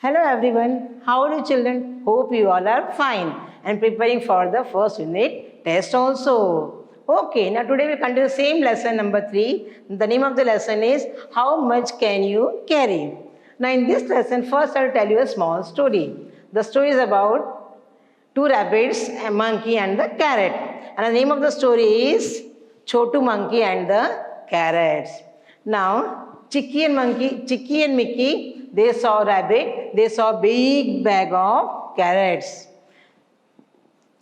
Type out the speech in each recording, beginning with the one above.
Hello everyone, how are you children? Hope you all are fine and preparing for the first unit test also. Okay, now today we continue the same lesson number 3. The name of the lesson is How Much Can You Carry? Now in this lesson, first I'll tell you a small story. The story is about two rabbits, a monkey and the carrot. And the name of the story is Chotu Monkey and the Carrots. Now, Chicky and Mickey, they saw rabbit, they saw big bag of carrots.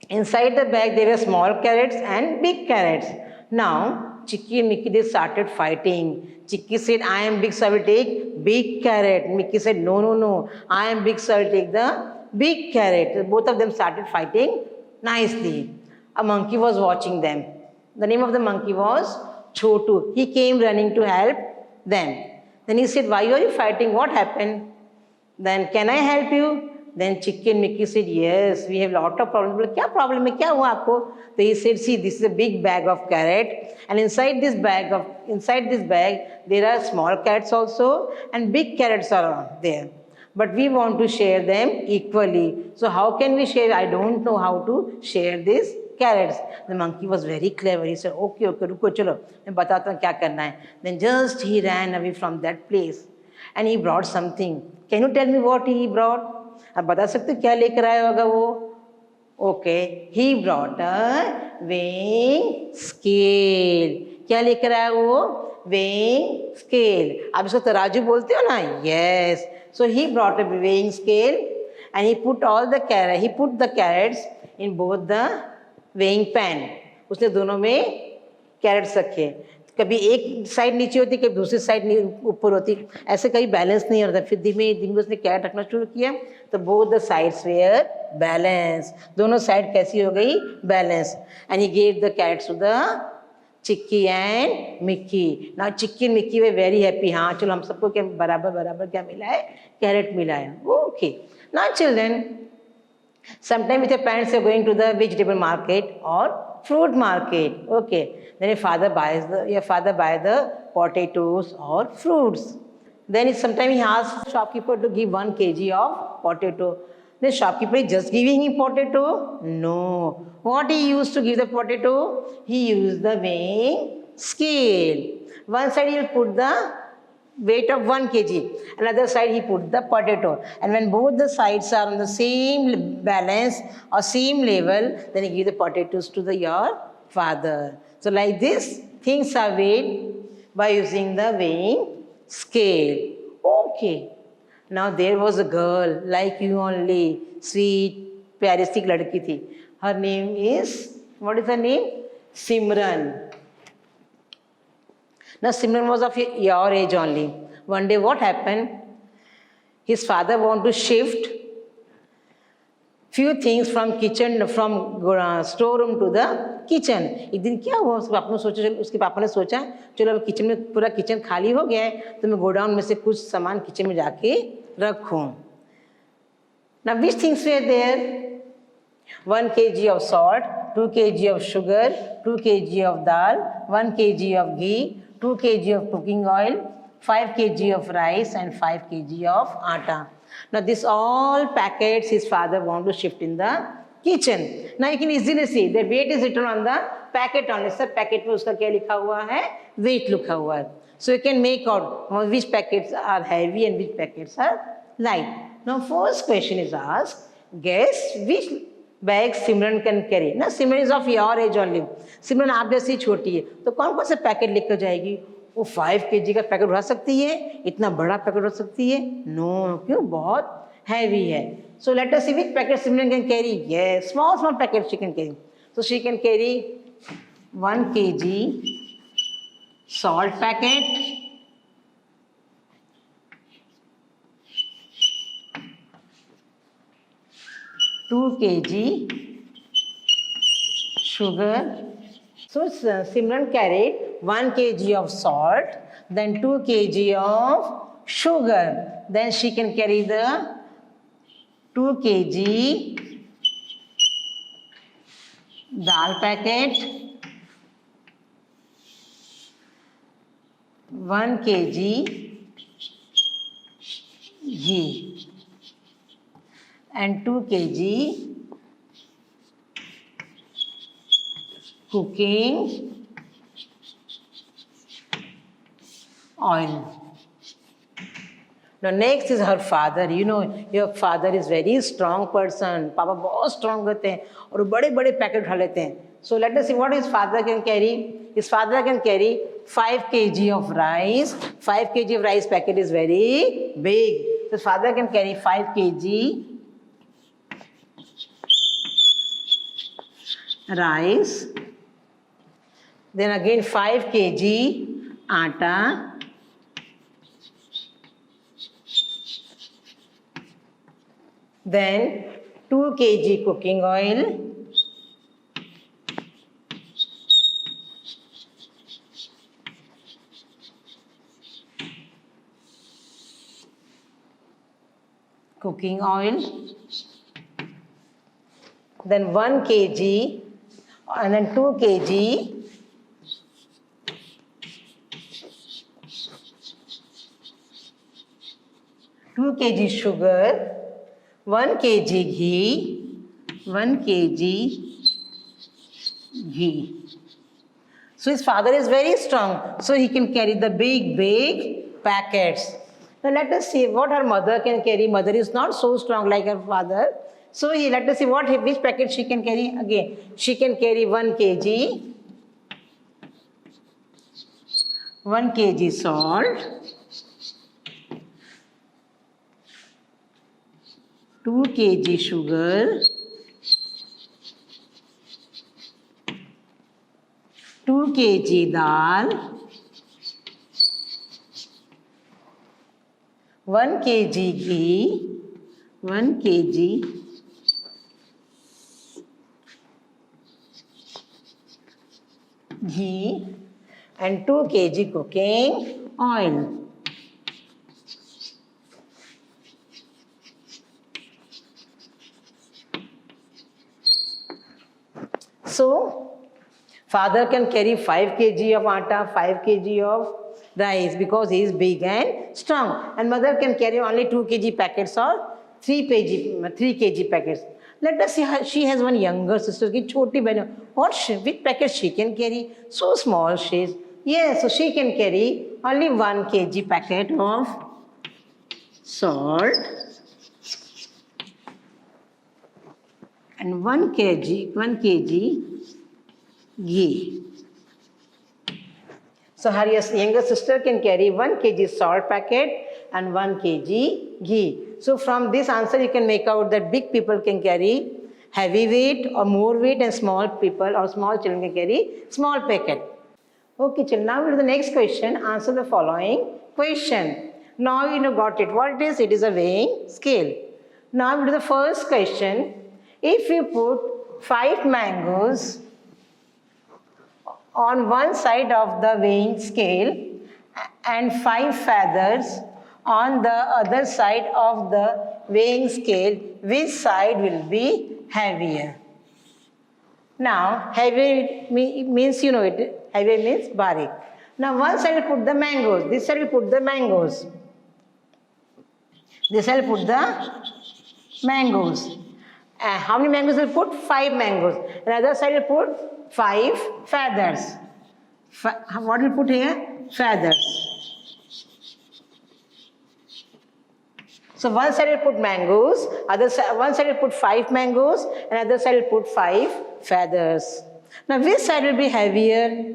Inside the bag, there were small carrots and big carrots. Now, Chicky and Mickey, they started fighting. Chicky said, I am big, so I will take big carrot. Mickey said, no, I am big, so I will take the big carrot. Both of them started fighting nicely. A monkey was watching them. The name of the monkey was Chotu. He came running to help them. Then he said, why are you fighting? What happened? Then, can I help you? Then Chicky and Mickey said, yes, we have lot of problems. बोले क्या problem है क्या हुआ आपको? So he said, see, this is a big bag of carrot, and inside this bag there are small carrots also, and big carrots are there. But we want to share them equally. So how can we share? I don't know how to share these carrots. The monkey was very clever. He said, okay, रुको चलो, मैं बताता हूँ क्या करना है. Then just he ran away from that place, and he brought something. Can you tell me what he brought? आप बता सकते हो क्या लेकर आया होगा वो? Okay, he brought a weighing scale. क्या लेकर आया वो? Weighing scale. आप इसको तराजू बोलते हो ना? Yes. So he brought a weighing scale and he put the carrots in both the weighing pan. उसने दोनों में carrots रखे. कभी एक साइड नीचे होती, कभी दूसरी साइड ऊपर होती, ऐसे कभी बैलेंस नहीं होता. फिर धीमे धीमे उसने कैरेट रखना शुरू किया तो both the sides were balance. दोनों साइड कैसी हो गई? Balance. And he gave the carrots to the Chikki and Mikki. Now Chikki and Mikki were very happy. हाँ चलो हम सबको क्या बराबर क्या मिला है? कैरेट मिला है. Okay. Now children, sometime with your parents you're going to the vegetable market or fruit market. Okay. Then your father buys the potatoes or fruits. Then sometime he asks shopkeeper to give 1 kg of potato. The shopkeeper is just giving him potato? No. What he used to give the potato? He used the weighing scale. One side he will put the weight of 1 kg. Another side he put the potato. And when both the sides are on the same balance or same level, then he give the potatoes to your father. So like this, things are weighed by using the weighing scale. Okay. Now there was a girl like you only, sweet, प्यारी सी लड़की थी. Her name is, what is her name? Simran. Now Simran was of your age only. One day what happened? His father wanted to shift few things from storeroom to the kitchen. एक दिन क्या हुआ? उसके पापा ने सोचा चलो अब किचन में पूरा किचन खाली हो गया है तो मैं गोडाउन में से कुछ सामान किचन में जाके रखूं. Now which things were there? 1 kg of salt, 2 kg of sugar, 2 kg of dal, 1 kg of ghee, 2 kg of cooking oil, 5 kg of rice and 5 kg of atta. Now this all packets his father want to shift in the kitchen. Now you can easily see the weight is written on the packet only. Sir, packet में उसका क्या लिखा हुआ है? Weight लिखा हुआ है. So you can make out which packets are heavy and which packets are light. Now first question is asked, guess which bag Simran can carry. Now Simran is of your age only. Simran आप जैसी छोटी है तो कौन कौन से packet लेकर जाएगी? वो 5 kg का पैकेट उठा सकती है? इतना बड़ा पैकेट उठा सकती है? नो. क्यों? बहुत हैवी है. So let us see which packet Simran can carry. Yes, small packets she can carry. So she can carry 1 kg salt packet, 2 kg sugar. So Simran carried 1 kg of salt, then 2 kg of sugar. Then she can carry the 2 kg dal packet, 1 kg ghee. and 2 kg cooking oil. Now next is her father. You know your father is very strong person. पापा बहुत strong होते हैं और बड़े बड़े packet उठा लेते हैं. So let us see what his father can carry. His father can carry 5 kg of rice. 5 kg of rice packet is very big. So father can carry 5 kg rice. Then again 5 kg atta. Then 2 kg cooking oil. Cooking oil. Then 1 kg and then 2 kg sugar, 1 kg ghee, 1 kg ghee. So his father is very strong, so he can carry the big packets. Now let us see what her mother can carry. Mother is not so strong like her father. So let us see which packet she can carry. Again, she can carry 1 kg, 1 kg salt, 2 kg sugar, 2 kg dal, 1 kg ghee, 1 kg ghee and 2 kg cooking oil. So father can carry 5 kg of atta, 5 kg of rice because he is big and strong, and mother can carry only 2 kg packets or 3 kg packets. Let us see she has one younger sister ki choti behn. Which packet she can carry? So small she is. Yes, so she can carry only 1 kg packet of salt and 1 kg ghee. So her younger sister can carry 1 kg salt packet and 1 kg ghee. So from this answer you can make out that big people can carry heavy weight or more weight, and small people or small children can carry small packet. Okay children, now we do the next question. Answer the following question. Now you got it. What it is? It is a weighing scale. Now we do the first question. If you put 5 mangoes on one side of the weighing scale and 5 feathers on the other side of the weighing scale, which side will be heavier? Now, heavy means you know it. Heavy means barik. Now, one side will put the mangoes. This side will put the mangoes. This side will put the mangoes. How many mangoes will put? 5 mangoes. Another side will put 5 feathers. What will put here? Feathers. So one side will put mangoes, one side will put 5 mangoes, and other side will put 5 feathers. Now which side will be heavier?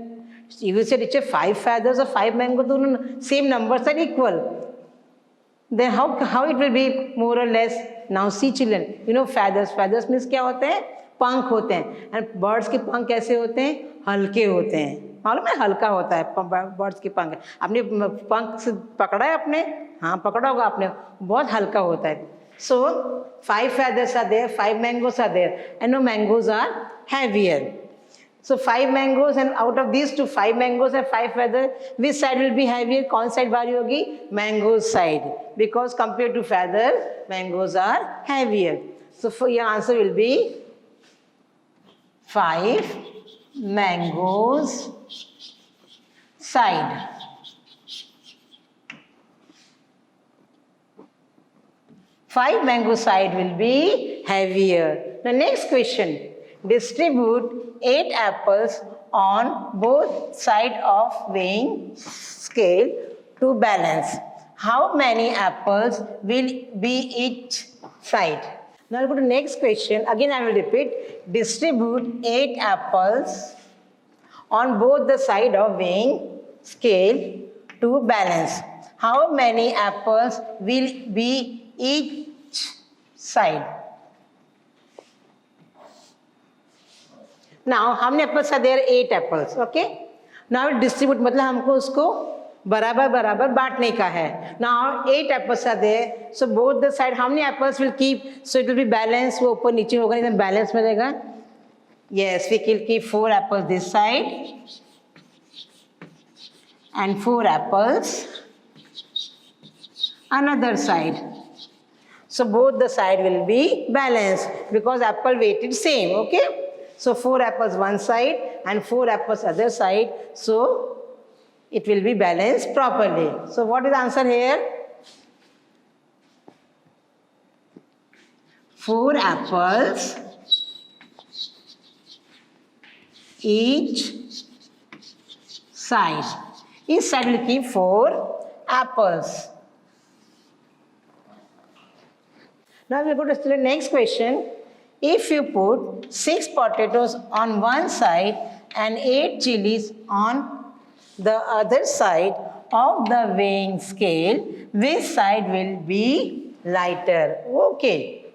You will say, teacher, 5 feathers or 5 mangoes, same numbers are equal. Then how it will be more or less? Now see children, you know feathers. Feathers means क्या होते हैं? पंख होते हैं. And birds के पंख कैसे होते हैं? हल्के होते हैं. मालूम है हल्का होता है बर्ड्स के पंख. आपने पंख से पकड़ा है आपने? हाँ पकड़ा होगा आपने. बहुत हल्का होता है. So 5 feathers are there, 5 mangoes are there, and no mangoes are heavier. So 5 mangoes, and out of these 2, 5 mangoes and 5 feathers, which side will be heavier? कौन side भारी होगी? Mangoes side, because compared to feather, mangoes are heavier. So for your answer will be 5 mangoes side. 5 mango side will be heavier. The next question. Distribute 8 apples on both sides of weighing scale to balance. How many apples will be each side? Now go to next question. Again I will repeat. Distribute 8 apples on both the side of weighing scale to balance. How many apples will be each side? Now how many apples are there? 8 apples. Okay. Now distribute मतलब हमको उसको बराबर बराबर बांटने का है. Now 8 apples are there. So both the side how many apples will keep? So it will be balanced. वो ऊपर नीचे होगा नहीं तो balance में रहेगा. Yes, we will keep 4 apples this side and 4 apples another side. So both the side will be balanced because apple weight is same. Okay. So 4 apples one side and 4 apples other side. So it will be balanced properly. So what is the answer here? 4 apples each side. Each side will keep 4 apples. Now we go to the next question. If you put 6 potatoes on one side and 8 chilies on the other side of the weighing scale, which side will be lighter? Okay.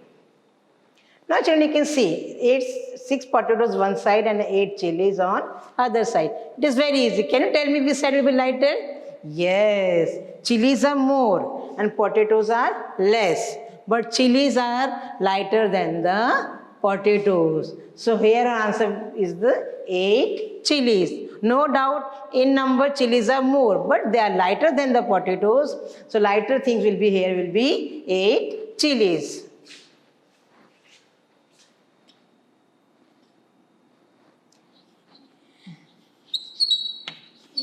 Now children, you can see 6 potatoes one side and 8 chilies on other side. It is very easy. Can you tell me which side will be lighter? Yes, chilies are more and potatoes are less. But chilies are lighter than the potatoes. So here our answer is the 8 chilies. No doubt in number chilies are more, but they are lighter than the potatoes. So lighter things will be here will be 8 chilies.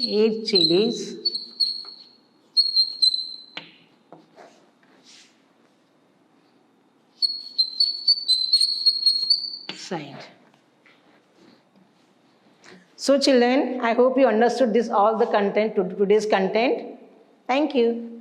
Eight chilies side. So children, I hope you understood this all the content, today's content. Thank you.